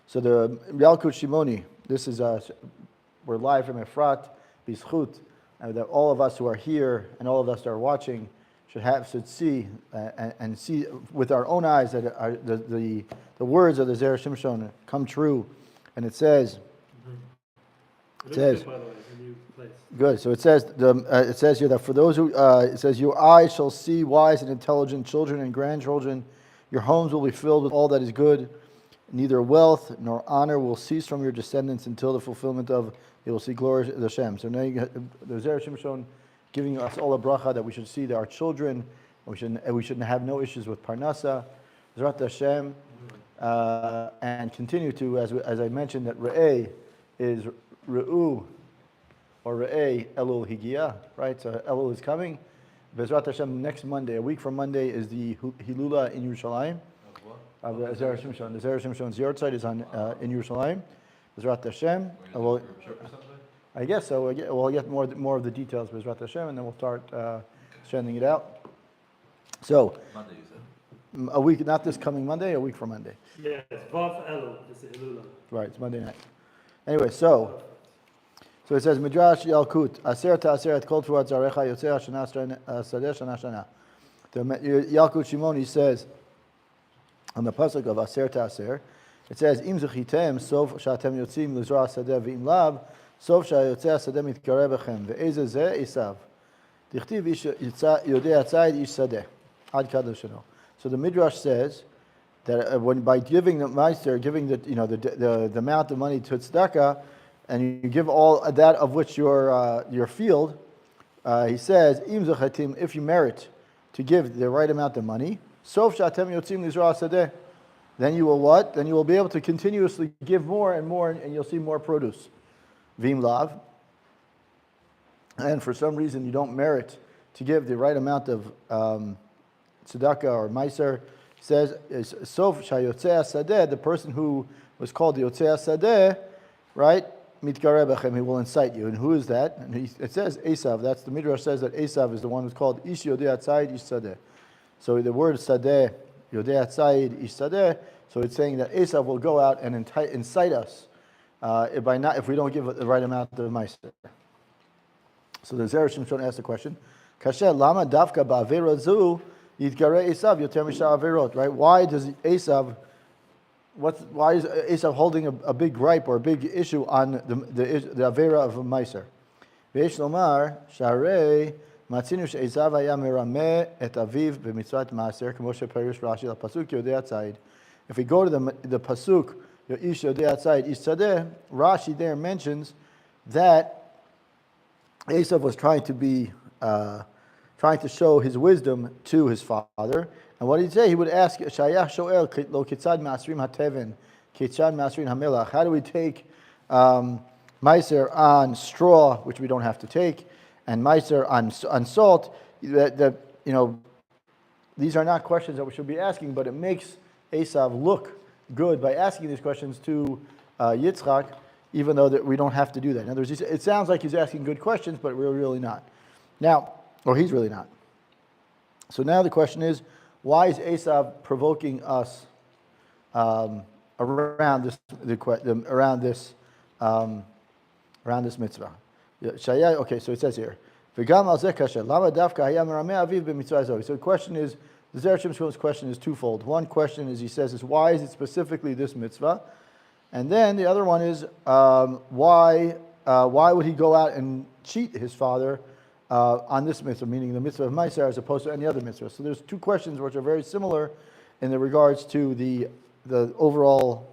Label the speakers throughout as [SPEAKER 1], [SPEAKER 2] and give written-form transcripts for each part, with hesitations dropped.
[SPEAKER 1] So the Yalkut Shimoni, this is we're live from Efrat, Bizchut, and that all of us who are here and all of us that are watching should see and see with our own eyes that the words of the Zera Shimshon come true. And it says,
[SPEAKER 2] It says, by the way, a new place.
[SPEAKER 1] Good. So it says here that for those who it says, your eyes shall see wise and intelligent children and grandchildren. Your homes will be filled with all that is good. Neither wealth nor honor will cease from your descendants until the fulfillment of they will see glory of Hashem. So now you got the Zera Shimshon giving us all a bracha that we should see that our children, we shouldn't have no issues with Parnasa, Zrat Hashem, and continue to, as I mentioned, that Re'eh is Re'u, or Re'eh Elul Higia, right? So Elul is coming. Bezrat Hashem, next Monday, a week from Monday, is the Hilula in Yerushalayim. Of the Zera Shimshon. The Zera Shimshon's yard site is in Yerushalayim. Bezrat Hashem. I guess so. We'll get more of the details, Bezrat Hashem, and then we'll start sending it out. So,
[SPEAKER 3] Monday, you said?
[SPEAKER 1] a week, not this coming Monday, a week from Monday.
[SPEAKER 2] Yes, Vav Elul, it's the Elul.
[SPEAKER 1] Right, it's Monday night. Anyway, so it says, Midrash Yalkut, Aser ta'aser et kol tfuat zarecha yotzei hashana sadeh shana shana. The Yalkut Shimoni says, on the pasuk of Aser ta'aser, it says, Im zechitem, sof sha'atem yotzim lizra sadeh v'im lav, sof sha'yotzei sadeh mitkareh bechem, ve'eze zeh isav. Dichtiv ish yodei atzayid ish sadeh. Ad kadosh shano. So the Midrash says that when by giving the meister, giving the amount of money to tzedakah, and you give all that of which your field, he says, Im zechitim, if you merit to give the right amount of money, Sof shatem yotzim lizra sadeh. Then you will what? Then you will be able to continuously give more and more, and you'll see more produce. Vim lav. And for some reason you don't merit to give the right amount of tzedakah or meiser. Says Sof shayotzei sadeh. The person who was called the yotzei sadeh, right? Mitkareh bechem. He will incite you. And who is that? And it says Esav. That's the Midrash says that Esav is the one who's called Ish Yodei Atzayid Ish Sadeh. So the word sadeh, yodei atzayid ish sadeh, so it's saying that Esav will go out and incite us if we don't give the right amount of meiser. So the Zera Shimshon asked the question, Kasher lama davka ba'avera zu yitgareh Esav yoter misha averot, right? Why is Esav holding a big gripe or a big issue on the avera of meiser? V'yesh lomar sharei Matzinu she'esav haya merameh et aviv b'mitzvat maaser k'mo she'perish Rashi l'pasuk yodei atzayid. If we go to the pasuk ish yodei atzayid ish sadeh, Rashi there mentions that Esav was trying to show his wisdom to his father. And what did he say? He would ask Shayach shoel lo kitzad ma'asrim hateven kitzad ma'asrim hamelach. How do we take meiser on straw, which we don't have to take, and meiser on salt? These are not questions that we should be asking, but it makes Esav look good by asking these questions to Yitzchak, even though that we don't have to do that. In other words, it sounds like he's asking good questions, but we're really not. He's really not. So now the question is, why is Esav provoking us around this mitzvah? Okay, so it says here. So the question is, the Zera Shimshon's question is twofold. One question is, he says, why is it specifically this mitzvah? And then the other one is, why would he go out and cheat his father on this mitzvah, meaning the mitzvah of Meiser, as opposed to any other mitzvah? So there's two questions which are very similar in the regards to the overall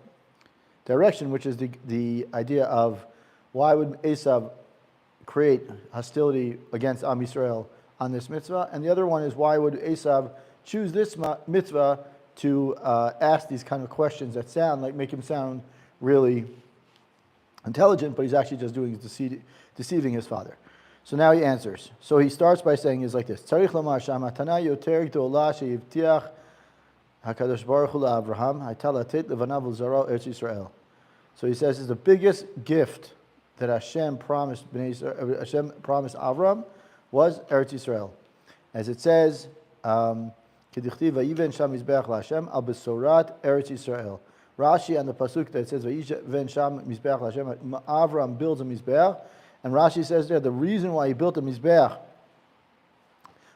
[SPEAKER 1] direction, which is the idea of why would Esav create hostility against Am Yisrael on this mitzvah, and the other one is why would Esav choose this mitzvah to ask these kind of questions that make him sound really intelligent, but he's actually just deceiving his father. So now he answers. So he starts by saying is like this: Tzarich lomar shamatana yoter gdola sheyivtiach Hakadosh Baruch Hu la'Avraham hayta latet levanav ulzaro Eretz Yisrael. So he says is the biggest gift that Hashem promised Avram was Eretz Yisrael. As it says, Kedichtiv vayiven sham mizbeach laHashem al besorat Eretz Yisrael. Rashi on the pasuk that says Ven Sham Mizbeach Hashem, Avram builds a Mizbeach, and Rashi says there the reason why he built a Mizbeach,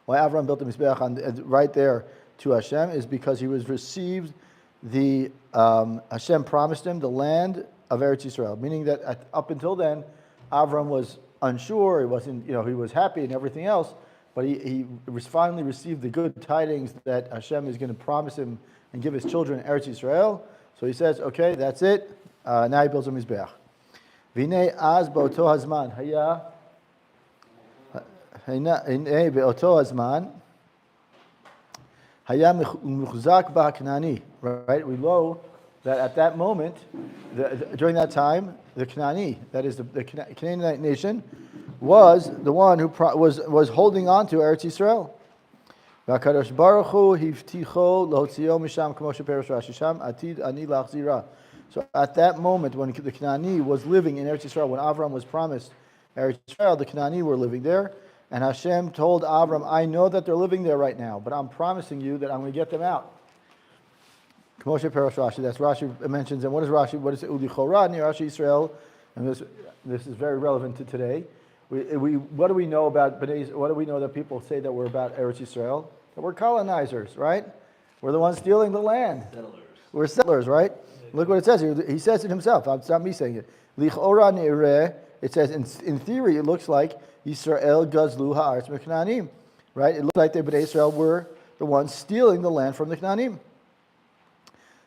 [SPEAKER 1] why Avram built a Mizbeach right there to Hashem, is because he was received the Hashem promised him the land of Eretz Yisrael, meaning that up until then, Avram was unsure. He wasn't, he was happy and everything else, but he finally received the good tidings that Hashem is going to promise him and give his children Eretz Yisrael. So he says, okay, that's it. Now he builds a Mizbeach. V'nei az ba'oto hazman haya be'oto hazman haya muchzak ba'Knani. Right? We know that at that moment, during that time, the Knani, that is the Canaanite nation, was the one who was holding on to Eretz Yisrael. V'akadosh baruch hu hivticho lohotzio misham k'mo sheperush Rashi sham atid ani lachzira. So at that moment, when the Knani was living in Eretz Yisrael, when Avram was promised Eretz Yisrael, the Knani were living there, and Hashem told Avram, I know that they're living there right now, but I'm promising you that I'm going to get them out. K'mo sheperush Rashi, that's Rashi mentions, and what is Rashi? What is it? Ulichora ni Rashi Yisrael, and this is very relevant to today. What do we know about Bnei? What do we know that people say that we're about Eretz Yisrael? That we're colonizers, right? We're the ones stealing the land. Settlers. We're settlers, right? Look what it says here. He says it himself. It's not me saying it. Lichora ne'ireh. It says in theory it looks like Yisrael gazlu ha'aretz meknanim, right? It looks like the Bnei Israel were the ones stealing the land from the Knanim.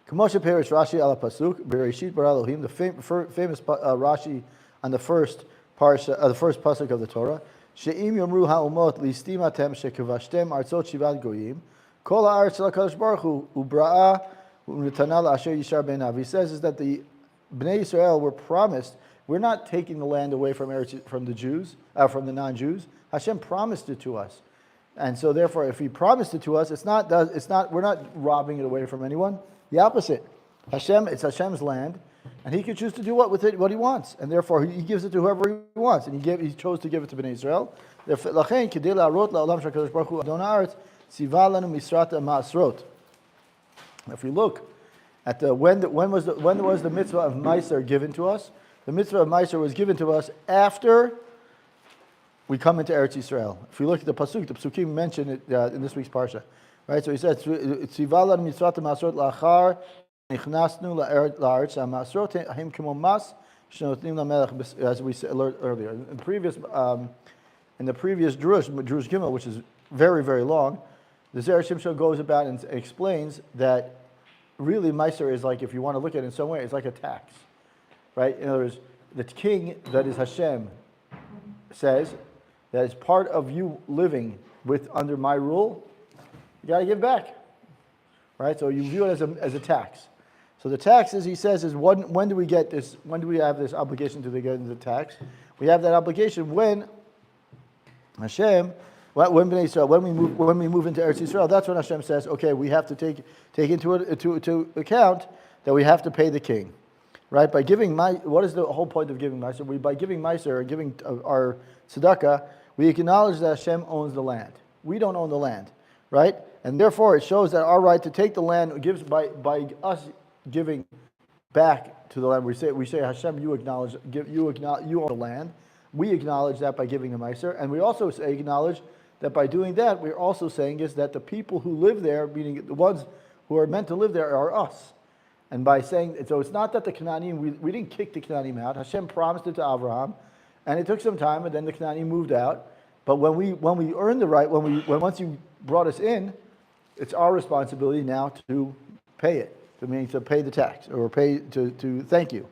[SPEAKER 1] K'moshe perish Rashi ala pasuk Bereshit bara Elohim, the famous Rashi on the first Parshat, the first pasuk of the Torah. She'im yomru ha'umot listim atem shekavashtem artzot shivat goyim kol ha'aretz shel HaKadosh Baruch Hu u'bra'a u'netana la'asher yishar beinav. He says is that the Bnei Yisrael were promised. We're not taking the land away from the Jews, from the non-Jews. Hashem promised it to us, and so therefore, if He promised it to us, it's not. We're not robbing it away from anyone. The opposite. It's Hashem's land, and He can choose to do what with it what He wants, and therefore He gives it to whoever He wants, and He chose to give it to Bnei Israel. If we look at when was the mitzvah of Meiser given to us? The mitzvah of Meiser was given to us after we come into Eretz Yisrael. If we look at the Psukim mention it in this week's Parsha. Right, so he says, "Tzivalan mitzvot masrot lachar nichnasnu la'aretz masrot him k'mo mas shenotnim lamelech." As we said earlier, in the previous Drush Gimel, which is very very long, the Zera Shimshon goes about and explains that really Meiser is like, if you want to look at it in some way, it's like a tax, right? In other words, the king that is Hashem says that as part of you living under my rule, you got to give back, right? So you view it as a tax. So the tax, as he says, is when do we get this? When do we have this obligation to get the tax? We have that obligation when Hashem, when Bnei Israel, when we move into Eretz Yisrael. That's when Hashem says, okay, we have to take into account that we have to pay the king, right? By giving what is the whole point of giving Meiser? By giving Meiser or giving our tzedakah, we acknowledge that Hashem owns the land. We don't own the land, right? And therefore, it shows that our right to take the land gives by us giving back to the land. We say Hashem, you own the land. We acknowledge that by giving the Meiser, and we also acknowledge that by doing that, we're also saying is that the people who live there, meaning the ones who are meant to live there, are us. And by saying so, it's not that the Canaanim we didn't kick the Canaanim out. Hashem promised it to Abraham, and it took some time, and then the Canaanim moved out. But when we earned the right, once you brought us in, it's our responsibility now to pay it, to pay the tax, or pay to thank you.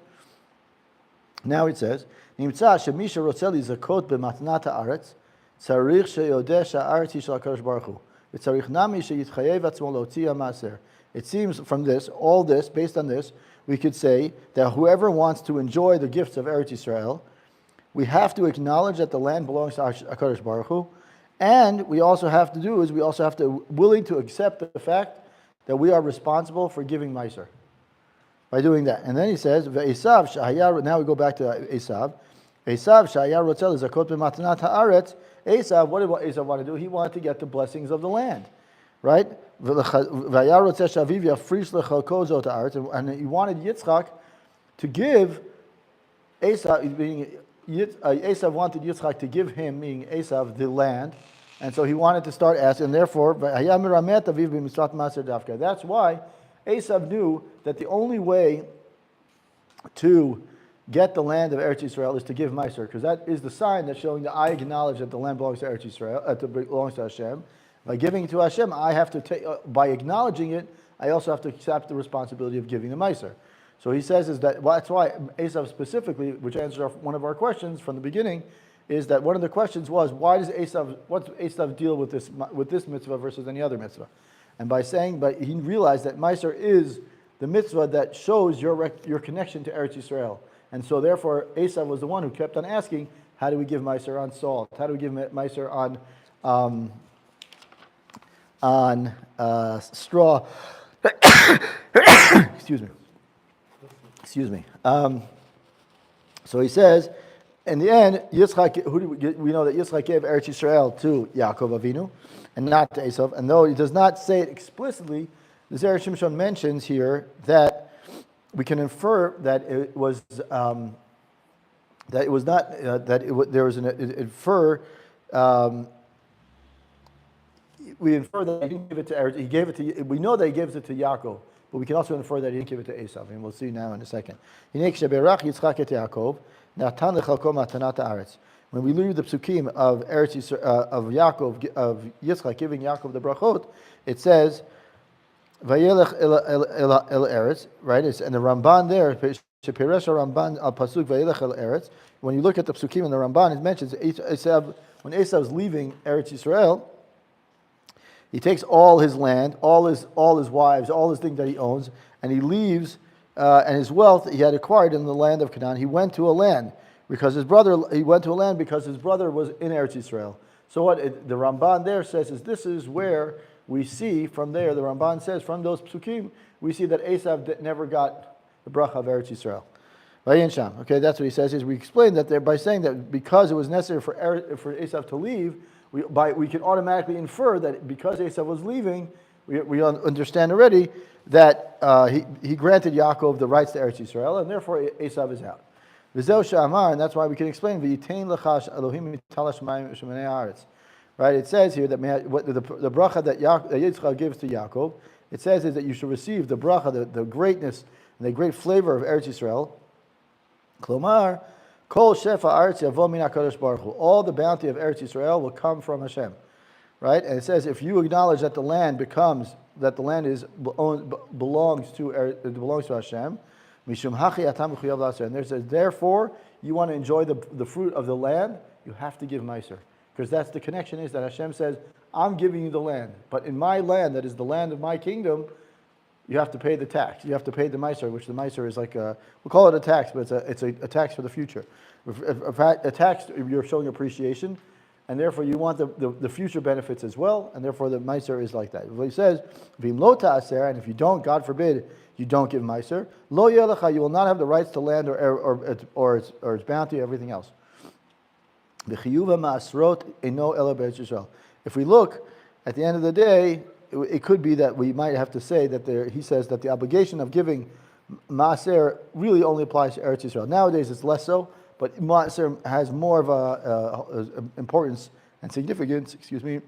[SPEAKER 1] Now it says, "Nimtza shemisha rotzeli zakot b'matnat haaretz tzarich sheyodeh sha'aretz hi shel HaKadosh Baruch Hu v'tzarich nami sheyitchayev atzmo l'otzi ha'maser." It seems from all this, based on this, we could say that whoever wants to enjoy the gifts of Eretz Yisrael, we have to acknowledge that the land belongs to HaKadosh Baruch Hu, and we also have to willing to accept the fact that we are responsible for giving Meiser by doing that. And then he says, "Ve'esav shahaya." Now we go back to Esav. Esav shahaya rotzel zakot b'matnat haaretz. Esav, what did Esav want to do? He wanted to get the blessings of the land, right? And he wanted Yitzchak to give Esav wanted Yitzchak to give him, meaning Esav, the land. And so he wanted to start asking, and therefore, that's why Esav knew that the only way to get the land of Eretz Yisrael is to give Meiser, because that is the sign that's showing that I acknowledge that the land belongs to Eretz Yisrael, belongs to Hashem. By giving it to Hashem, I have to take, by acknowledging it, I also have to accept the responsibility of giving the Meiser. So he says is that, well, that's why Esav specifically, which answers one of our questions from the beginning, is that one of the questions was, what's Esav deal with this mitzvah versus any other mitzvah? And by he realized that Meiser is the mitzvah that shows your connection to Eretz Yisrael. And so therefore, Esav was the one who kept on asking, how do we give Meiser on salt? How do we give Meiser on straw? Excuse me. So he says, in the end, Yitzchak, we know that Yitzchak gave Eretz Yisrael to Yaakov Avinu, and not to Esav. And though he does not say it explicitly, the Zera Shimshon mentions here that we can infer that it was we infer that he didn't give it to Eretz. He gave it to. We know that he gives it to Yaakov, but we can also infer that he didn't give it to Esav, and we'll see now in a second. When we read the psukim of Eretz Yisrael, of Yitzchak giving Yaakov the brachot, it says, "Vayelech el Eretz," right? And the Ramban there, Shepiresh Ramban al pasuk Vayelech el Eretz. When you look at the psukim in the Ramban, it mentions Esav, when Esav is leaving Eretz Yisrael, he takes all his land, all his wives, all his things that he owns, and he leaves, and his wealth he had acquired in the land of Canaan. He went to a land because his brother was in Eretz Yisrael. So what the Ramban there says is, this is where we see from there, the Ramban says, from those psukim, we see that Esav never got the bracha of Eretz Yisrael. Okay, that's what he says. Is we explain that there by saying that because it was necessary for Esav to leave, we can automatically infer that because Esav was leaving, we understand already that he granted Yaakov the rights to Eretz Yisrael, and therefore Esav is out. V'zeu she'amar, and that's why we can explain v'yitein lechash Elohim mitalash mayim shemenei haaretz. Right? It says here that the bracha that Yitzchak gives to Yaakov, it says is that you should receive the bracha, the greatness and the great flavor of Eretz Yisrael. Klomar, kol shefa aretz yavo min HaKadosh Baruch Hu. All the bounty of Eretz Yisrael will come from Hashem. Right? And it says if you acknowledge that the land belongs to Hashem, mishum hachi atam mechuyav la'aser. And there says therefore you want to enjoy the fruit of the land, you have to give Meiser. Because that's the connection, is that Hashem says, I'm giving you the land, but in my land, that is the land of my kingdom, you have to pay the tax. You have to pay the Meiser, which the Meiser is like we'll call it a tax, but it's a tax for the future. A tax, you're showing appreciation, and therefore you want the future benefits as well, and therefore the Meiser is like that. What he says, V'im lo ta'aser, and if you don't, God forbid, you don't give Meiser, lo yelecha, you will not have the rights to land or its bounty, everything else. If we look, at the end of the day, it could be that we might have to say that he says that the obligation of giving Maaser really only applies to Eretz Yisrael. Nowadays it's less so, but Maaser has more of a importance and significance, in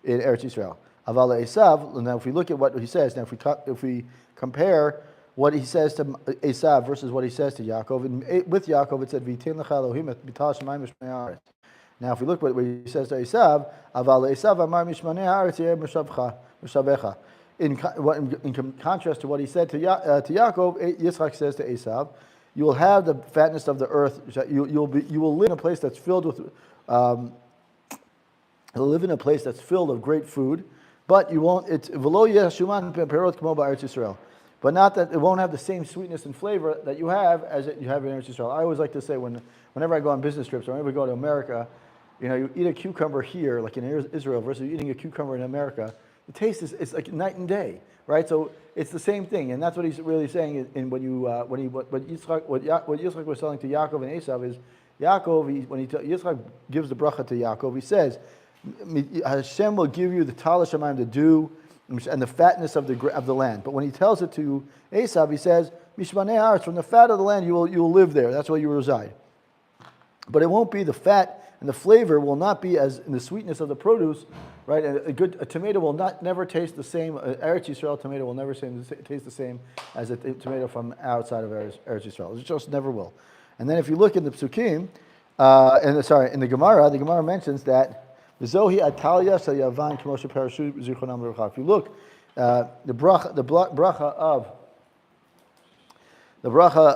[SPEAKER 1] Eretz Yisrael. Aval Esav, now if we look at what he says, now if we compare what he says to Esav versus what he says to Yaakov, and with Yaakov it said, V'yitin lecha Elohim et b'tal shemayim v'shmei haaretz. Now, if we look at what he says to Esav, Aval Esav amar mishmanei haaretz yeh m'shavecha. In contrast to what he said to Yaakov, Yitzchak says to Esav, you will have the fatness of the earth. You will live in a place that's filled with of great food, but you won't. It's v'lo yeh shuman perot k'mo ba'eretz Yisrael. But not that it won't have the same sweetness and flavor that you have as you have in Eretz Yisrael. I always like to say whenever I go on business trips or whenever we go to America, you eat a cucumber here, like in Israel, versus eating a cucumber in America. The taste is like night and day, right? So it's the same thing, and that's what he's really saying. In what Yitzchak was telling to Yaakov and Esav is Yaakov. Yitzchak gives the bracha to Yaakov, he says, Hashem will give you the tal shemayim, the dew and the fatness of the land. But when he tells it to Esav, he says, Mishmanei haaretz, from the fat of the land you will live there. That's where you reside. But it won't be the fat, and the flavor will not be as in the sweetness of the produce, right? And a tomato will never taste the same. Eretz Yisrael tomato will never taste the same as a tomato from outside of Eretz Yisrael. It just never will. And then if you look in the Psukim, in the Gemara mentions that V'zohi atalia shel Yavan k'mo sheparashu zichronam l'bracha. If you look, the bracha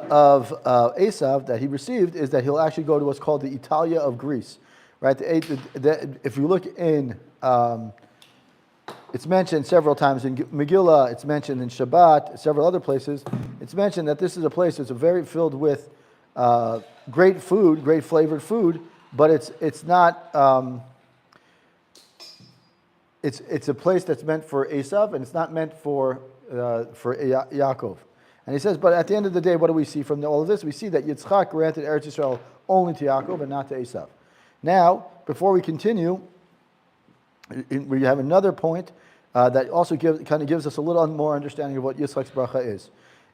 [SPEAKER 1] of Esav that he received is that he'll actually go to what's called the Italia of Greece, right? If you look in, it's mentioned several times in Megillah. It's mentioned in Shabbat, several other places. It's mentioned that this is a place that's very filled with great food, great flavored food, but it's not. It's a place that's meant for Esav, and it's not meant for Yaakov. And he says, but at the end of the day, what do we see from all of this? We see that Yitzchak granted Eretz Yisrael only to Yaakov and not to Esav. Now, before we continue, we have another point that also kind of gives us a little more understanding of what Yitzchak's bracha is.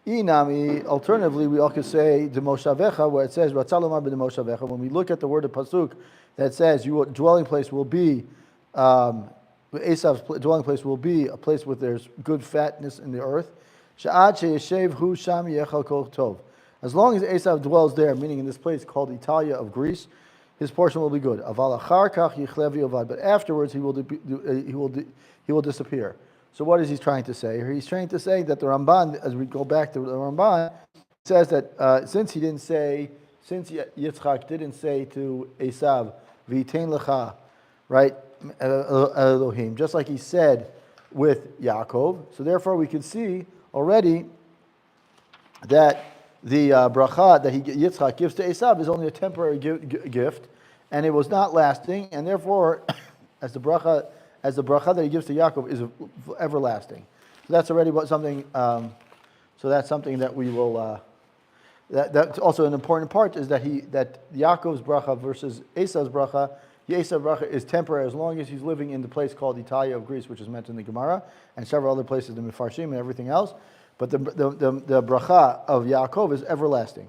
[SPEAKER 1] Inami, alternatively, we also say the Moshavecha, where it says Ratzalomar b'de Moshavecha. When we look at the word of pasuk that says your dwelling place will be Esav's dwelling place will be a place where there's good fatness in the earth. As long as Esav dwells there, meaning in this place called Italia of Greece, his portion will be good. But afterwards he will disappear. So what is he trying to say? He's trying to say that the Ramban, as we go back to the Ramban, says that since Yitzchak didn't say to Esav, V'itein lecha, right, Elohim, just like he said with Yaakov. So therefore we can see already that the bracha that Yitzchak gives to Esav is only a temporary gift, and it was not lasting, and therefore, as the bracha that he gives to Yaakov is everlasting. So that's already something. So that's something that we will. That's also an important part is that Yaakov's bracha versus Esav's bracha. The Esav bracha is temporary as long as he's living in the place called Italia of Greece, which is mentioned in the Gemara, and several other places in the Mefarshim and everything else. But the bracha of Yaakov is everlasting.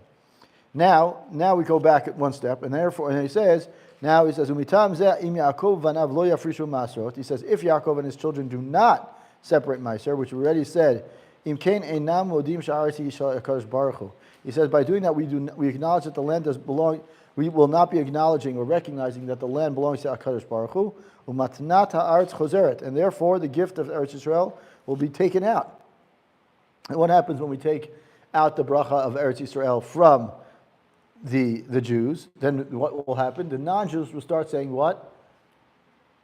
[SPEAKER 1] Now we go back one step, and he says, Umitam zeh im Yaakov vanav lo yafrishu masrot. He says, if Yaakov and his children do not separate Meiser, which we already said, im kein einam modim sha'arati yishal HaKadosh Baruch Hu. He says, by doing that, we acknowledge that the land does belong. We will not be acknowledging or recognizing that the land belongs to HaKadosh Baruch Hu. Umatnat ha'aretz chozeret, and therefore the gift of Eretz Yisrael will be taken out. And what happens when we take out the bracha of Eretz Yisrael from the Jews? Then what will happen? The non-Jews will start saying, what?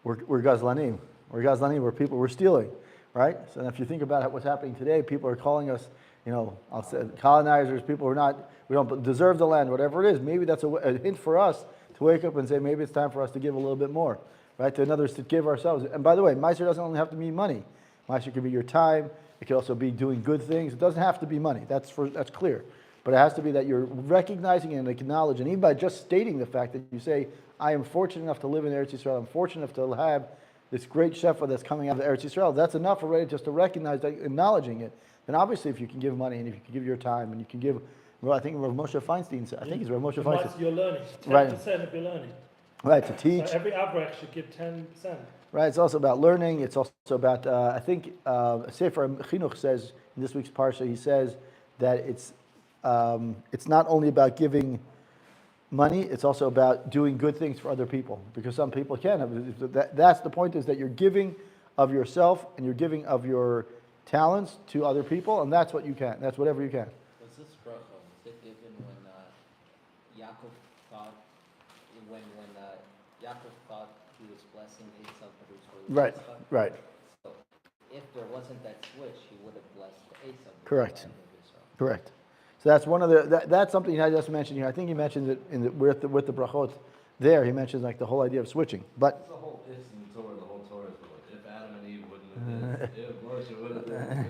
[SPEAKER 1] We're gazlanim. We're stealing, right? So if you think about what's happening today, people are calling us, I'll say colonizers, people who we don't deserve the land, whatever it is. Maybe that's a hint for us to wake up and say, maybe it's time for us to give a little bit more, right? In other words, to give ourselves. And by the way, Meiser doesn't only have to mean money. Meiser could be your time. It could also be doing good things. It doesn't have to be money. That's clear. But it has to be that you're recognizing and acknowledging, even by just stating the fact that you say, I am fortunate enough to live in Eretz Yisrael. I'm fortunate enough to have this great shefa that's coming out of Eretz Yisrael. That's enough already just to recognize that, acknowledging it. Then obviously if you can give money and if you can give your time and you can give, well, I think Rav Moshe Feinstein said, it's Rav Moshe Feinstein.
[SPEAKER 2] You're learning. 10%
[SPEAKER 1] right.
[SPEAKER 2] of your learning.
[SPEAKER 1] Right, to teach.
[SPEAKER 2] So every Avrech should give 10%.
[SPEAKER 1] Right, it's also about learning. It's also about, I think, Sefer Chinuch says, in this week's Parsha, he says that it's not only about giving money, it's also about doing good things for other people. Because some people can. That's the point, is that you're giving of yourself and you're giving of your talents to other people, and that's what you can. That's whatever you can.
[SPEAKER 3] Was this bracha, was it given when Yaakov thought, when Yaakov thought he was blessing Esau, but it was really
[SPEAKER 1] Right,
[SPEAKER 3] Esau?
[SPEAKER 1] right.
[SPEAKER 3] So if there wasn't that switch, he would have blessed Esau.
[SPEAKER 1] Correct. Correct. So that's one of that's something I just mentioned here. I think he mentions it with the brachot. There, he mentions like the whole idea of switching. But
[SPEAKER 4] the whole in the Torah. The whole Torah is like, if Adam and Eve wouldn't have been, if Moshe wouldn't have been.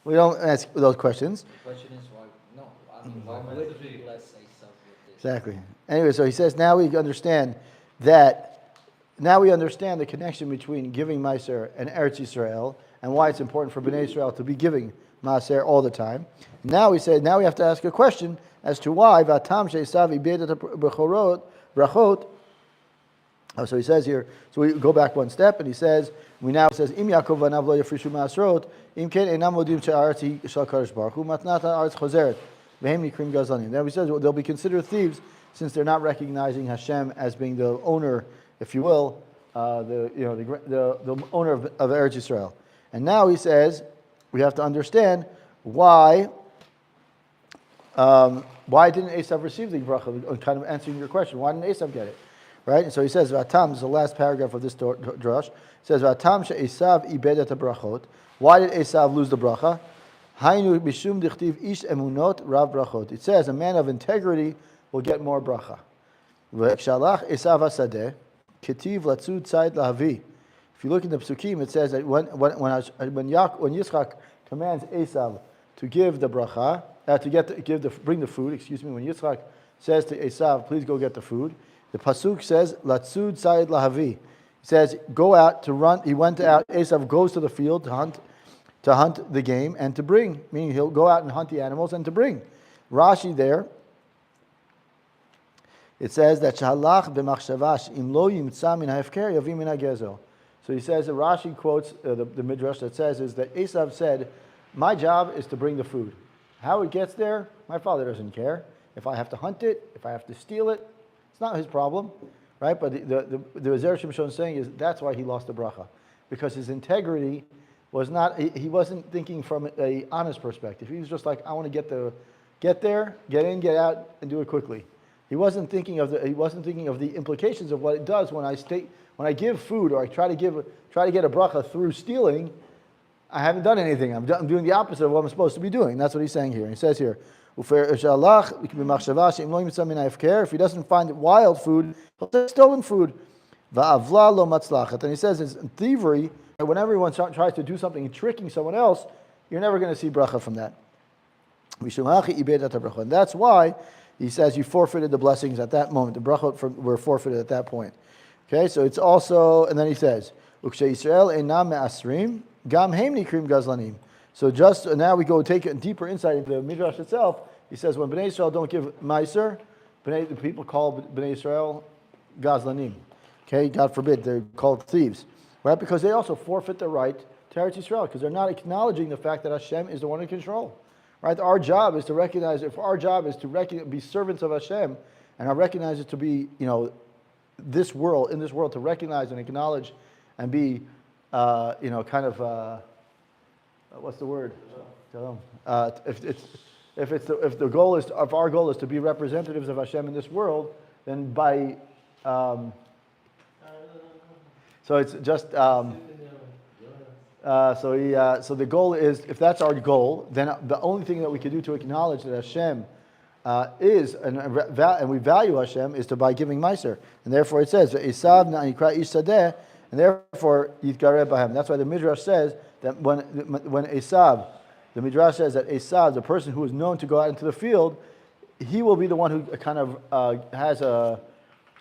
[SPEAKER 1] we don't ask those questions.
[SPEAKER 3] The question is why? No, I mean, why would he bless Esau with this?
[SPEAKER 1] Exactly. Anyway, so he says now we understand that. Now we understand the connection between giving Meiser and Eretz Yisrael, and why it's important for Bnei Israel to be giving Maaser all the time. Now we have to ask a question as to why Vatam She'esav Ibed et Brachot. Oh, so he says here, so we go back one step, and he says, Im Yaakov v'anav lo yafrishu ma'asrot, im ken einam modim she'aretz shel Kadosh Baruch Hu, matnat ha'aretz chozeret, v'hem nikrim gazlanim. Then he says they'll be considered thieves since they're not recognizing Hashem as being the owner, if you will, the owner of Eretz Yisrael. And now he says we have to understand why didn't Esav receive the bracha? Kind of answering your question, why didn't Esav get it? Right, and so he says, "Vatam" is the last paragraph of this drush. It says, "Vatam she'esav ibed et brachot." Why did Esav lose the bracha? Hainu bishum dichtiv ish emunot rav brachot. It says a man of integrity will get more bracha. V'shalach Esav hasadeh ketiv latzud tzad lahavi. If you look in the psukim, it says that when Yitzchak commands Esav to give the bracha, bring the food. When Yitzchak says to Esav, "Please go get the food," the pasuk says, "Latzud tzad lahavi." He says, "Go out to run." He went out. Esav goes to the field to hunt the game and to bring. Meaning he'll go out and hunt the animals and to bring. Rashi there. It says that Shahalach b'machshavash im lo yimtza min ha'efker yavim min ha'gezel. So he says, the Rashi quotes the midrash that says is that Esav said, "My job is to bring the food. How it gets there, my father doesn't care. If I have to hunt it, if I have to steal it, it's not his problem." Right? But the Zera Shimshon is saying is that's why he lost the bracha. Because his integrity was not, he wasn't thinking from an honest perspective. He was just like, I want to get there, get in, get out, and do it quickly. He wasn't thinking of the implications of what it does when I give food or I try to get a bracha through stealing. I haven't done anything. I'm doing the opposite of what I'm supposed to be doing. That's what he's saying here. He says here, if he doesn't find wild food, he'll take stolen food. And he says it's thievery. Whenever everyone tries to do something tricking someone else, you're never going to see bracha from that. And that's why he says you forfeited the blessings at that moment. The brachot were forfeited at that point. Okay, so it's also, and then he says, so just now we go take a deeper insight into the midrash itself. He says when Bnei Israel don't give meiser, the people call Bnei Israel gazlanim. Okay, God forbid, they're called thieves, right? Because they also forfeit the right to Eretz Yisrael because they're not acknowledging the fact that Hashem is the one in control. Right? Our job is to recognize. If our job is to be servants of Hashem, and I recognize it to be, this world to recognize and acknowledge, and be, what's the word? If our goal is to be representatives of Hashem in this world, then by so it's just so the goal is, if that's our goal, then the only thing that we can do to acknowledge that Hashem is and we value Hashem is by giving meiser, and therefore it says Esav na'ikra ish sadeh, and therefore yitgareh b'hem. That's why the midrash says that when Esav, the midrash says that Esav, the person who is known to go out into the field, he will be the one who kind of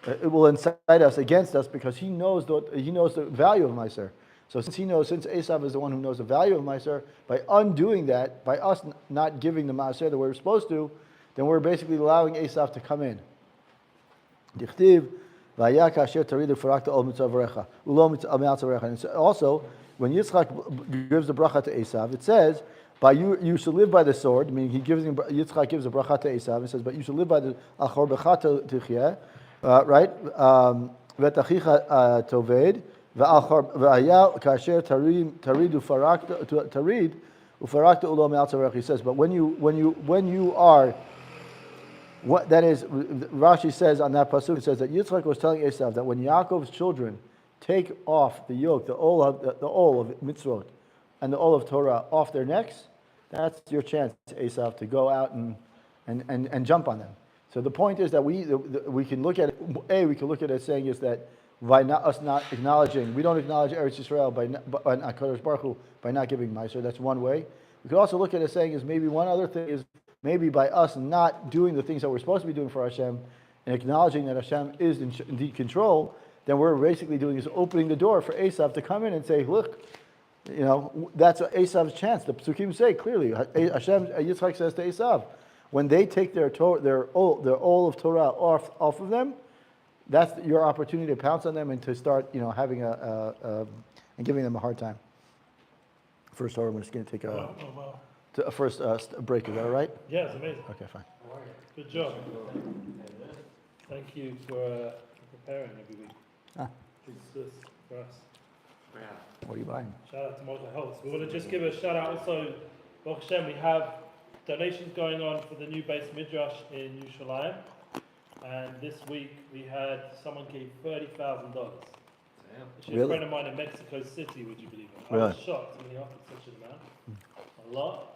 [SPEAKER 1] it will incite us against us because he knows the value of meiser. So since Esav is the one who knows the value of meiser, by undoing that, by us not giving the meiser that we're supposed to, then we're basically allowing Esav to come in. Dichtiv v'haya kasher taridu farakta ol mitzavarecha ulo mitzavarecha. And also, when Yitzchak gives the bracha to Esav, it says, "By you should live by the sword." Meaning, Yitzchak gives the bracha to Esav. It says, "But you should live by the achor b'cha tichyeh." Right? V'tachicha toved. He says, but when you are, that is, Rashi says on that pasuk, it says that Yitzchak was telling Esav that when Yaakov's children take off the yoke, the ol of mitzvot and the ol of Torah off their necks, that's your chance, Esav, to go out and jump on them. So the point is that we can look at it. We can look at it saying is that by us not acknowledging, we don't acknowledge Eretz Yisrael by Kadosh Baruch Hu by not giving meiser. That's one way. We could also look at it saying is maybe one other thing is maybe by us not doing the things that we're supposed to be doing for Hashem and acknowledging that Hashem is indeed control, then we're basically doing is opening the door for Esav to come in and say, look, You know, that's Esav's chance. The Psukim say clearly, Hashem, Yitzchak says to Esav, when they take their all of Torah off of them, that's your opportunity to pounce on them and to start, having and giving them a hard time. First, we're just going to take a first break. Is that all right?
[SPEAKER 2] Yeah, it's amazing.
[SPEAKER 1] Okay, fine.
[SPEAKER 2] Good job. Thank you for preparing every week. It's this for us.
[SPEAKER 1] What are you buying?
[SPEAKER 2] Shout out to Mordecai Holtz. We want to just give a shout out also, Baruch Hashem, we have donations going on for the new base Midrash in Yerushalayim. And this week we had someone gave $30,000. Actually,
[SPEAKER 1] Really?
[SPEAKER 2] a friend of mine in Mexico City, would you believe it? I
[SPEAKER 1] Really?
[SPEAKER 2] was shocked when he offered such an amount. A lot.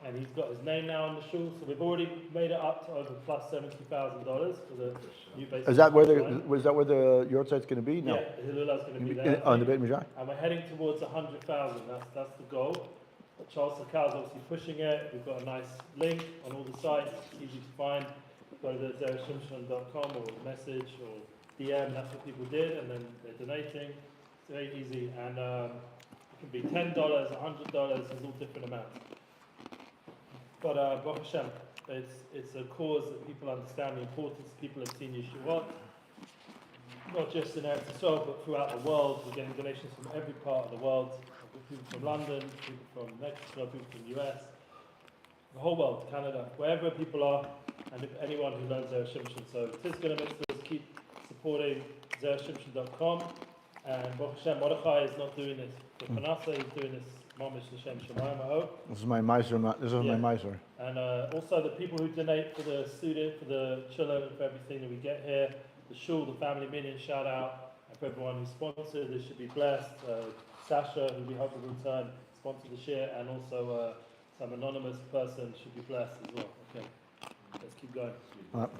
[SPEAKER 2] And he's got his name now on the shul, so we've already made it up to over plus $70,000 for the new base.
[SPEAKER 1] Is that where
[SPEAKER 2] Yerushalayim.
[SPEAKER 1] the your site's going to be? No.
[SPEAKER 2] Yeah, the Elul is going to be there.
[SPEAKER 1] On the Beit Midrash?
[SPEAKER 2] And we're heading towards 100,000. That's the goal. But Charles Sakal is obviously pushing it. We've got a nice link on all the sites. It's easy to find. Go to ZeraShimshon.com or message or DM. That's what people did, and then they're donating. It's very easy, and it can be $10, $100. There's all different amounts. But Baruch Hashem, it's a cause that people understand the importance. People have seen Yeshuot, not just in Eretz Yisrael, but throughout the world. We're getting donations from every part of the world. People from London, people from Mexico, people from the US, the whole world, Canada, wherever people are, and if anyone who learns Zera Shimshon. So it's going to keep supporting ZeraShimshon.com. And Baruch Hashem, Mordecai is not doing this for Panasa, he's doing this Mamish L'Shem Shemayim, I hope.
[SPEAKER 1] This is my miser. This is my miser.
[SPEAKER 2] And also the people who donate for the student, for the children, for everything that we get here, the shul, the family minion, shout out, and for everyone who sponsored, this should be blessed. Sasha, who we hope will return, sponsored the share, and also some anonymous person should be blessed as well. Okay, let's keep going.
[SPEAKER 1] All right.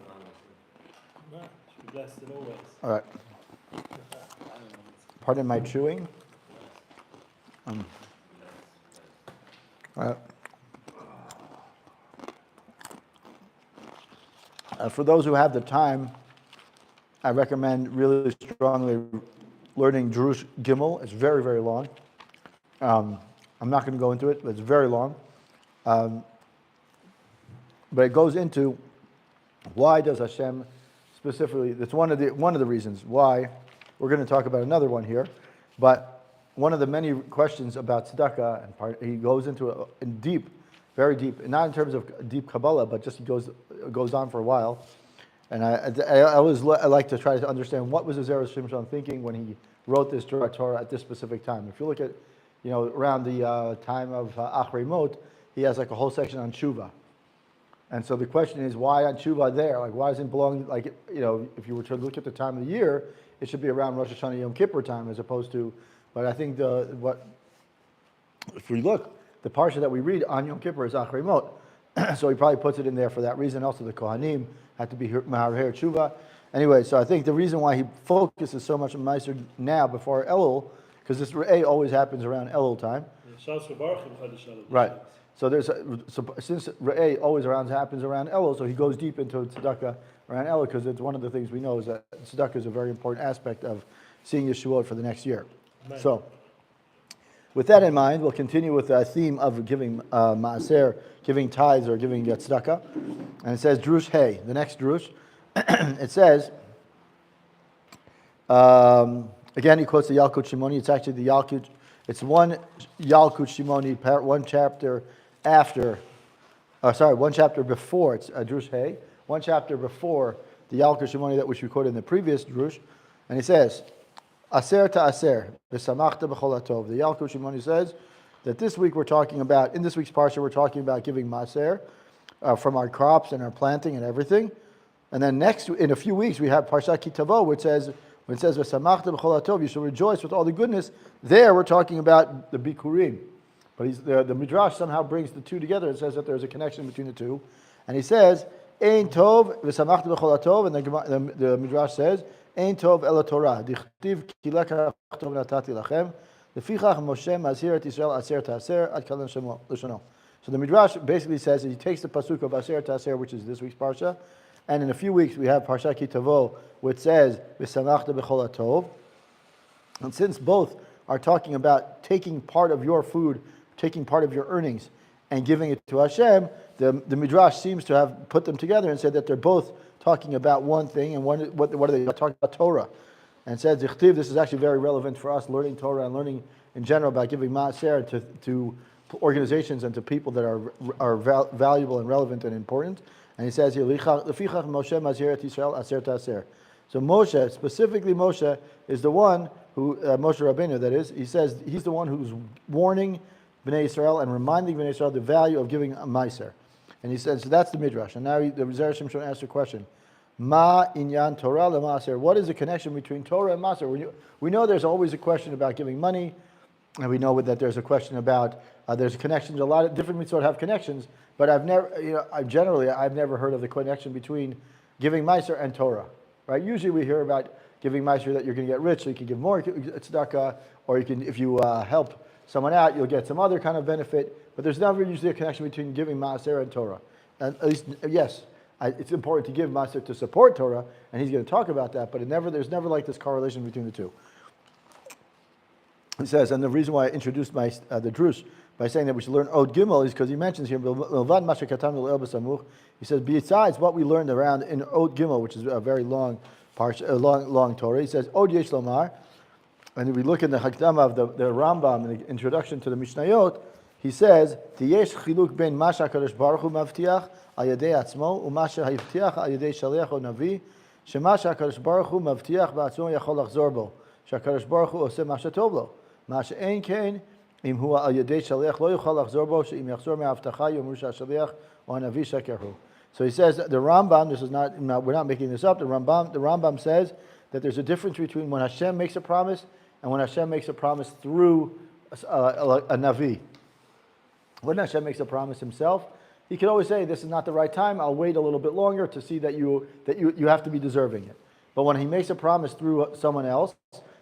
[SPEAKER 2] Should be blessed in all ways.
[SPEAKER 1] All right. Pardon my chewing. For those who have the time, I recommend really strongly learning Drush Gimel. It's very, very long. I'm not going to go into it, but it's very long. But it goes into why does Hashem specifically, that's one of the reasons why. We're going to talk about another one here, but one of the many questions about tzedakah, and he goes into it in deep, very deep, and not in terms of deep Kabbalah, but just goes on for a while. And I always like to try to understand what was the Zera Shimshon thinking when he wrote this Torah at this specific time. If you look at, around the time of Achrei Mot, he has like a whole section on tshuva. And so the question is, why on tshuva there? Like, why doesn't it belong, if you were to look at the time of the year, it should be around Rosh Hashanah Yom Kippur time as opposed to, but I think if we look, the parsha that we read on Yom Kippur is Achrei Mot. So he probably puts it in there for that reason. Also the Kohanim had to be Maharher Tshuva. Anyway, so I think the reason why he focuses so much on Meiser now before Elul, because this Re'eh always happens around Elul time. Right. So since Re'eh always happens around Elul, so he goes deep into tzedakah around Elul, because it's one of the things we know is that tzedakah is a very important aspect of seeing Yeshuot for the next year. Amen. So, with that in mind, we'll continue with the theme of giving maaser, giving tithes or giving tzedakah. And it says Drush Hey, the next Drush. It says, again he quotes the Yalkut Shimoni. It's actually the Yalkut. It's one Yalkut Shimoni, one chapter after. One chapter before. It's Drush Hey. One chapter before the Yalkut Shimoni that which we quoted in the previous Drush, and he says, Aser ta aser, v'samachta b'chol hatov. The Yalkut Shimoni says that this week we're talking about, in this week's parsha, we're talking about giving maaser from our crops and our planting and everything. And then in a few weeks, we have Parshat Ki Tavo, which says, when it says v'samachta b'chol hatov, you should rejoice with all the goodness. There we're talking about the bikurim. But the Midrash somehow brings the two together. It says that there's a connection between the two. And he says, Ein tov v'samachta b'chol hatov, and the Midrash says, Ein tov ela Torah, dichtiv ki lekach tov natati lachem, lefichach Moshe mazhir et Yisrael aser ta'aser ad kalan l'shono. So the Midrash basically says that he takes the pasuk of aser ta'aser, which is this week's parsha, and in a few weeks we have Parshat Ki Tavo, which says v'samachta b'chol hatov. And since both are talking about taking part of your food, taking part of your earnings, and giving it to Hashem, the Midrash seems to have put them together and said that they're both talking about one thing, and what are they talking about? Torah. And said, Zichtiv, this is actually very relevant for us, learning Torah and learning in general about giving Maaser to organizations and to people that are valuable and relevant and important. And he says here, Lefichach Moshe Maziret Yisrael Aser Taser. So Moshe, specifically Moshe, is the one who, Moshe Rabbeinu that is, he says he's the one who's warning Bnei Israel and reminding Bnei Israel the value of giving a Maaser. And he says, so that's the Midrash. And now the Zera Shimshon asked a question. Ma inyan Torah le Maaser. What is the connection between Torah and Maaser? We know there's always a question about giving money, and we know that there's a question about, there's connections, a lot of different mitzvot have connections, but I've never heard of the connection between giving Maaser and Torah. Right? Usually we hear about giving Maaser that you're going to get rich, so you can give more tzedakah, or you can, if you help someone out, you'll get some other kind of benefit. But there's never usually a connection between giving Maaser and Torah. And at least, yes, it's important to give Maaser to support Torah, and he's going to talk about that. But there's never like this correlation between the two. He says, and the reason why I introduced the drush by saying that we should learn Od Gimel is because he mentions here, he says, besides what we learned around in Od Gimel, which is a very long long Torah, he says, Od Yesh Lomar, and if we look in the Hakdama of the Rambam, in the introduction to the Mishnayot, he says, Tiyesh chiluk ben Masha Kadosh Baruch Hu mavtiach al yadei atzmo, u'masha hayvtiach al yadei shaliach o navi, shemasha Kadosh Baruch Hu mavtiach ba'atzmo yachol lachzor bo, she'Kadosh Baruch Hu oseh masha tov lo. Masha ein kein, im hu al yadei shaliach lo yochol lachzor bo, she'im yachzor me'avtacha yomru shaliach o navi sheker hu. So he says that the Rambam, this is not, we're not making this up, the Rambam says that there's a difference between when Hashem makes a promise and when Hashem makes a promise through a Navi. When Hashem makes a promise himself, he can always say, this is not the right time, I'll wait a little bit longer to see that you have to be deserving it. But when he makes a promise through someone else,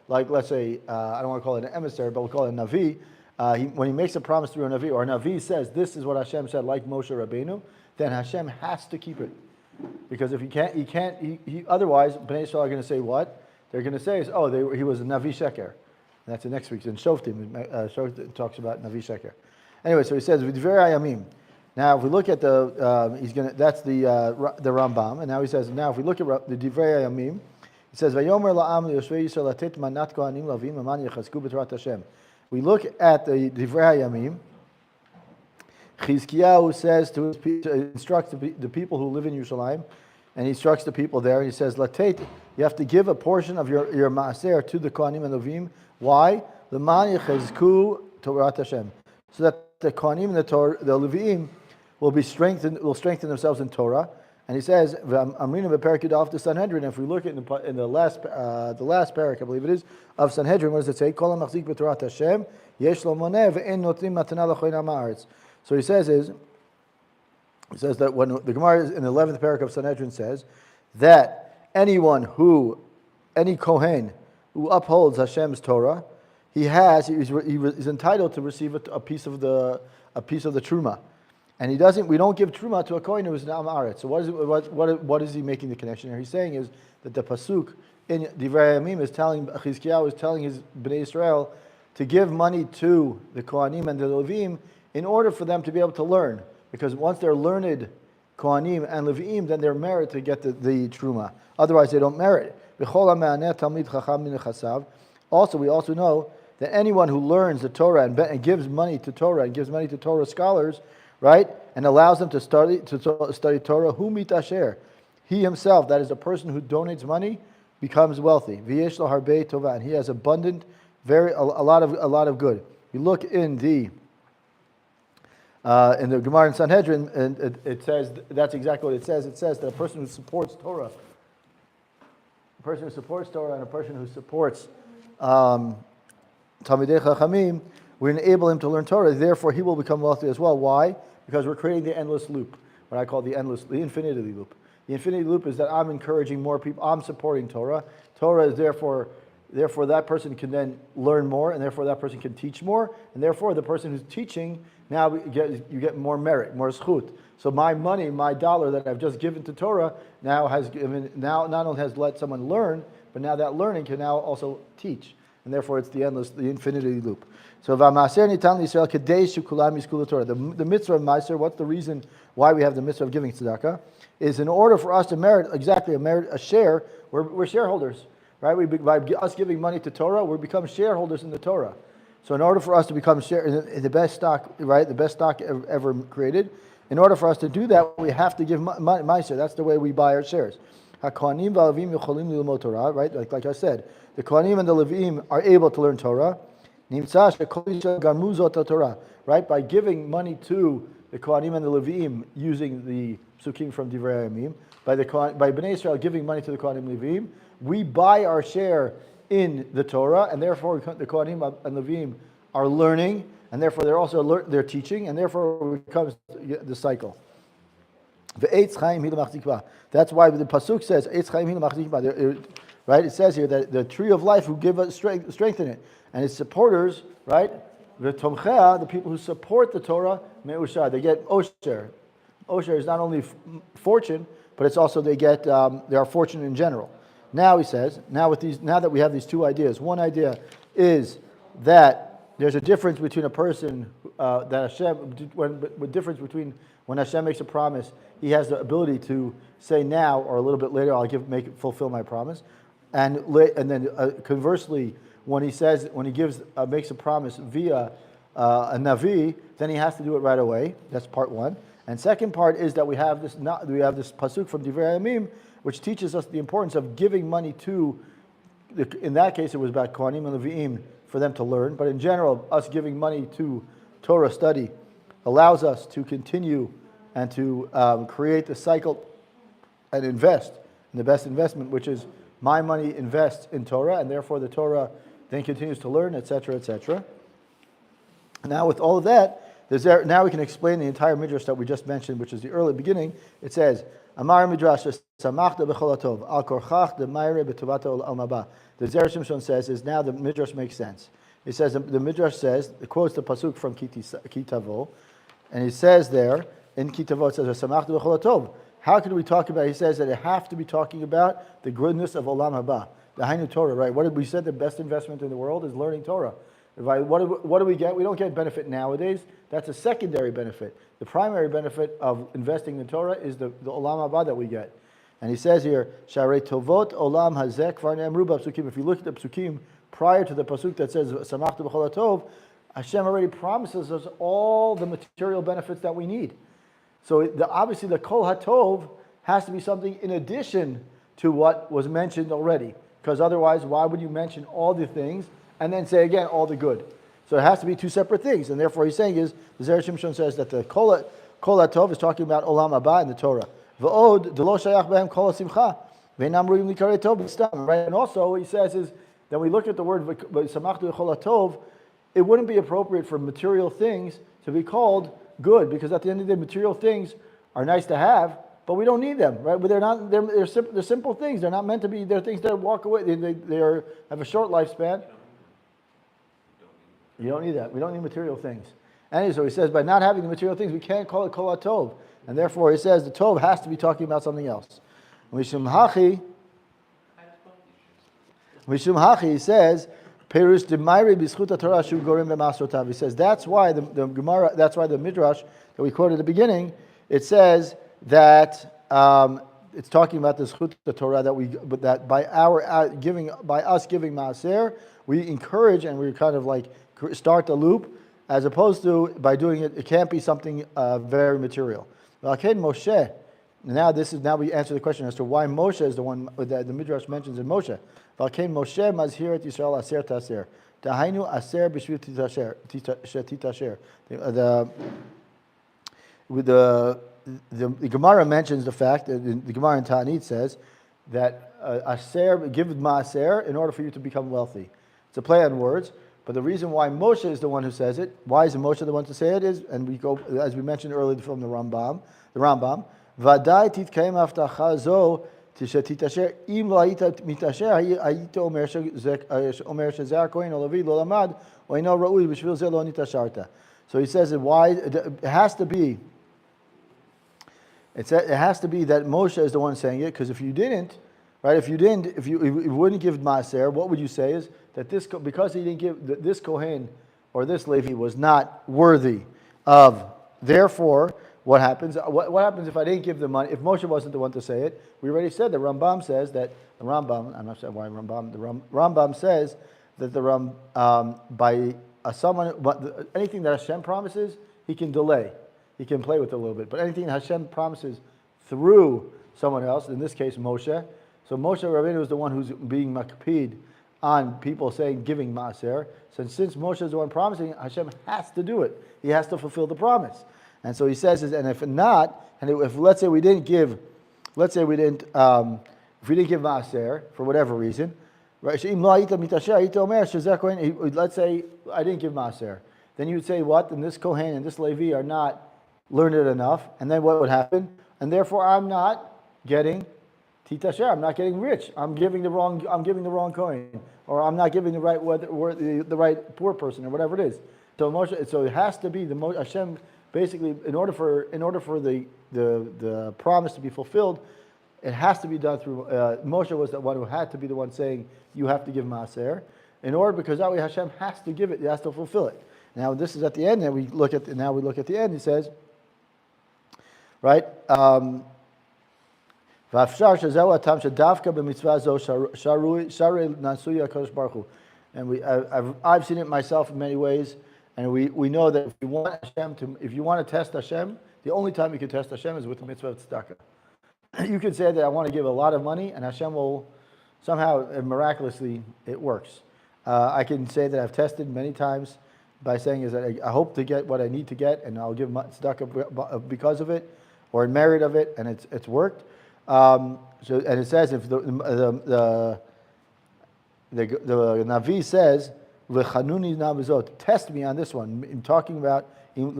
[SPEAKER 1] like let's say, I don't want to call it an emissary, but we'll call it a Navi, when he makes a promise through a Navi, or a Navi says, this is what Hashem said, like Moshe Rabbeinu, then Hashem has to keep it. Because if he can't, otherwise, Bnei Israel are going to say what? They're going to say, he was a Navi Sheker. And that's the next week's in Shoftim. Shoftim talks about Navi Sheker. Anyway, so he says, V'divrei Hayamim. Now, if we look at that's the Rambam. And now he says, if we look at the Divrei Hayamim, it says, Vayomer la'am liyoshvei Yisrael latet manat kohanim lavim aman yechazku b'torat Hashem. We look at the Divrei Hayamim. Chizkiyahu says instructs the people who live in Yerushalayim, and he instructs the people there. He says, "Latet, you have to give a portion of your maaser to the Kohanim and Levim. Why? L'man yechazku Torat Hashem, so that the Kohanim and the Levim will strengthen themselves in Torah." And he says, "Amrina bePerak Yudalef the Sanhedrin." If we look at in the last parak, I believe it is, of Sanhedrin, what does it say? Kol hamachzik b'Torat Hashem yesh lo moneh ve'en notrim matana l'choinam ha'aretz. So he says that when the Gemara in the 11th parak of Sanhedrin says that any Kohen who upholds Hashem's Torah, he's entitled to receive a piece of the truma, and we don't give truma to a Kohen who is an Am Aretz. So what is he making the connection here? He's saying is that the pasuk in Divrei Hayamim Chizkiyahu is telling his Bnei Israel to give money to the Kohanim and the Levim in order for them to be able to learn. Because once they're learned Kohanim and Levi'im, then they're merit to get the truma. Otherwise, they don't merit. Also, we also know that anyone who learns the Torah and gives money to Torah and gives money to Torah scholars, right, and allows them to study Torah, hu mitasher, he himself, that is a person who donates money, becomes wealthy. V'yesh lo harbei tova, and he has abundant, a lot of good. You look in the Gemara in Sanhedrin, and it says, that's exactly what it says. It says that a person who supports Torah, and a person who supports Talmidei Chachamim, we enable him to learn Torah. Therefore, he will become wealthy as well. Why? Because we're creating the endless loop, what I call the infinity loop. The infinity loop is that I'm encouraging more people. I'm supporting Torah. Torah is therefore that person can then learn more, and therefore that person can teach more, and therefore the person who's teaching, now you get more merit, more zchut. So my money, my dollar that I've just given to Torah now not only has let someone learn, but now that learning can now also teach. and therefore it's the infinity loop. So v'maaser nitan l'Yisrael kedei shekulam yizku Torah. The mitzvah of maaser, what's the reason why we have the mitzvah of giving tzedakah? Is in order for us to merit a share. We're shareholders, right? By us giving money to Torah, we become shareholders in the Torah. So in order for us to become the best stock, right, the best stock ever created, in order for us to do that, we have to give maaser. That's the way we buy our shares. HaKohanim v'Alevim yocholim lilmod Torah, right? Like I said, the Kohanim and the Levim are able to learn Torah. Nimtza shekol Yisrael garmu zot Torah, right? By giving money to the Kohanim and the Levim using the psukim from Divrei Hayamim, by Bnei Israel giving money to the Kohanim and Levim, we buy our share in the Torah, and therefore the Kohanim and Levim are learning, and therefore they're teaching, and therefore it becomes the cycle. That's why the pasuk says, right? It says here that the tree of life who give us strength in it, and its supporters, right? The people who support the Torah, they get osher. Osher is not only fortune, but it's also they are fortunate in general. Now he says, now that we have these two ideas, one idea is that there's a difference between a person difference between when Hashem makes a promise, he has the ability to say now or a little bit later, fulfill my promise, and then conversely, when he makes a promise via a navi, then he has to do it right away. That's part one. And second part is that we have this pasuk from Divrei Hayamim, which teaches us the importance of giving money to. In that case, it was about Kohanim and Leviim for them to learn. But in general, us giving money to Torah study allows us to continue and to create the cycle and invest in the best investment, which is my money invests in Torah, and therefore the Torah then continues to learn, etc., etc. Now, with all of that, now we can explain the entire midrash that we just mentioned, which is the early beginning. It says, Amar midrash samachta b'chol hatov al korchach demayre b'tovata olam haba. The Zera Shimshon says is now the midrash makes sense. It says the midrash says, it quotes the pasuk from Kitavo, and it says there in Kitavo it says samachta b'chol hatov. How can we talk about? He says that it have to be talking about the goodness of olam haba, the Hainu Torah, right? What did we said? The best investment in the world is learning Torah. What do we get? We don't get benefit nowadays. That's a secondary benefit. The primary benefit of investing in Torah is the olam haba that we get. And he says here, Sharei tovot olam hazek kvar ne'amru b'psukim. If you look at the psukim prior to the pasuk that says samachta b'chol hatov, Hashem already promises us all the material benefits that we need. So obviously the kol hatov has to be something in addition to what was mentioned already. Because otherwise, why would you mention all the things and then say again all the good? So it has to be two separate things. And therefore he's saying is, the Zera Shimshon says that the kol hatov is talking about olam haba in the Torah. V'od delo shayach behem kol hasimcha ve'enam ruim likarei tov b'stam. Right? And also what he says is that we look at the word samachtu b'chol hatov, it wouldn't be appropriate for material things to be called good, because at the end of the day, material things are nice to have, but we don't need them, right? But they're simple things. They're not meant to be. They're things that walk away. They have a short lifespan. You don't need that. We don't need material things. And so he says, by not having the material things, we can't call it kol hatov, and therefore he says the tov has to be talking about something else. Mishum hachi, he says, Perush demayri b'zchut Torah shu gorim b'masrotav. He says that's why the Gemara, that's why the midrash that we quoted at the beginning, it says that it's talking about the zchut Torah that by us giving maaser, we encourage and we kind of like start the loop, as opposed to by doing it, it can't be something very material. Moshe. Now we answer the question as to why Moshe is the one that the midrash mentions in Moshe. Valkein Moshe mazhir et Yisrael aser taser. Dahainu aser b'shvil titasher. The Gemara mentions the fact that the Gemara in Ta'anit says that aser, give maaser in order for you to become wealthy. It's a play on words, but the reason why Moshe is the one who says it, why is Moshe the one to say it is, and we go as we mentioned earlier from the Rambam. Vadai titkayim haftacha zo tishetasher im lo hayita mitasher hayita omer shezer kohen o levi lo lamad o ino raui b'shvil ze lo nitasharta. So he says why it has to be. It has to be that Moshe is the one saying it, because if you didn't, right? If you wouldn't give maaser, what would you say is that because he didn't give this kohen or this Levi was not worthy of. Therefore, what happens? What happens if I didn't give the money? If Moshe wasn't the one to say it, we already said the Rambam says that the Rambam. I'm not sure why Rambam. The Rambam says that by someone, but anything that Hashem promises, he can delay. He can play with it a little bit. But anything that Hashem promises through someone else, in this case Moshe. So Moshe Rabbeinu is the one who's being makpid on people saying giving maaser. Since Moshe is the one promising, Hashem has to do it. He has to fulfill the promise. And so he says, and if not, and if let's say we didn't give maaser for whatever reason, right? Let's say I didn't give maaser, then you would say what? And this kohen and this Levi are not learned enough, and then what would happen? And therefore I'm not getting titasher. I'm not getting rich. I'm giving the wrong coin, or I'm not giving the right poor person, or whatever it is. So Moshe, so it has to be Hashem. Basically, in order for the promise to be fulfilled, it has to be done through Moshe was the one who had to be the one saying you have to give maaser. In order, because that way Hashem has to give it, he has to fulfill it. Now this is at the end, and we look at the end. He says, right. And I've seen it myself in many ways. And we know that if you want to test Hashem, the only time you can test Hashem is with the mitzvah of tzedakah. You can say that I want to give a lot of money, and Hashem will somehow, miraculously, it works. I can say that I've tested many times by saying is that I hope to get what I need to get, and I'll give tzedakah because of it, or in merit of it, and it's worked. And it says if the Navi says, test me on this one. I'm talking about so if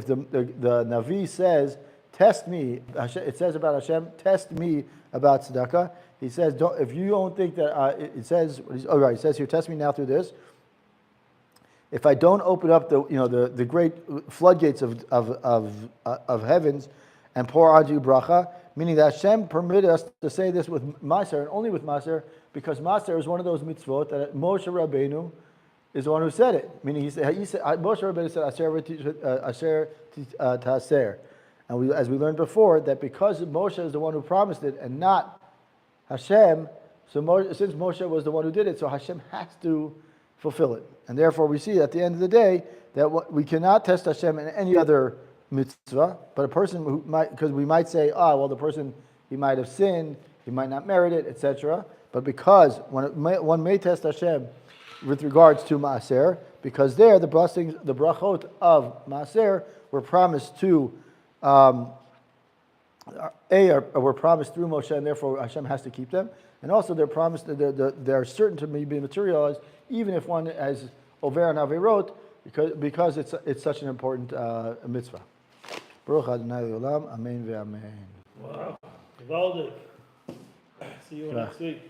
[SPEAKER 1] the Navi says, test me, it says about Hashem, test me about tzedakah. He says, if you don't think that, it says, he says here, test me now through this. If I don't open up the great floodgates of heavens and pour on you bracha, meaning that Hashem permitted us to say this with Maaser and only with Maaser, because Maaser is one of those mitzvot that Moshe Rabbeinu is the one who said it. Meaning he said Moshe Rabbeinu said Asher Taser, and as we learned before, that because Moshe is the one who promised it and not Hashem, since Moshe was the one who did it, so Hashem has to fulfill it, and therefore we see at the end of the day that we cannot test Hashem in any other mitzvah, but a person who might, because we might say, the person, he might have sinned, he might not merit it, etc. But because one may test Hashem with regards to maaser, because there the blessings, the brachot of maaser were promised to were promised through Moshe, and therefore Hashem has to keep them, and also they're promised they're certain to be materialized, even if one has over and averot, because it's such an important mitzvah. Baruch Adonai Olam, Amen ve'Amen.
[SPEAKER 2] Wow, Valdik. See you next week.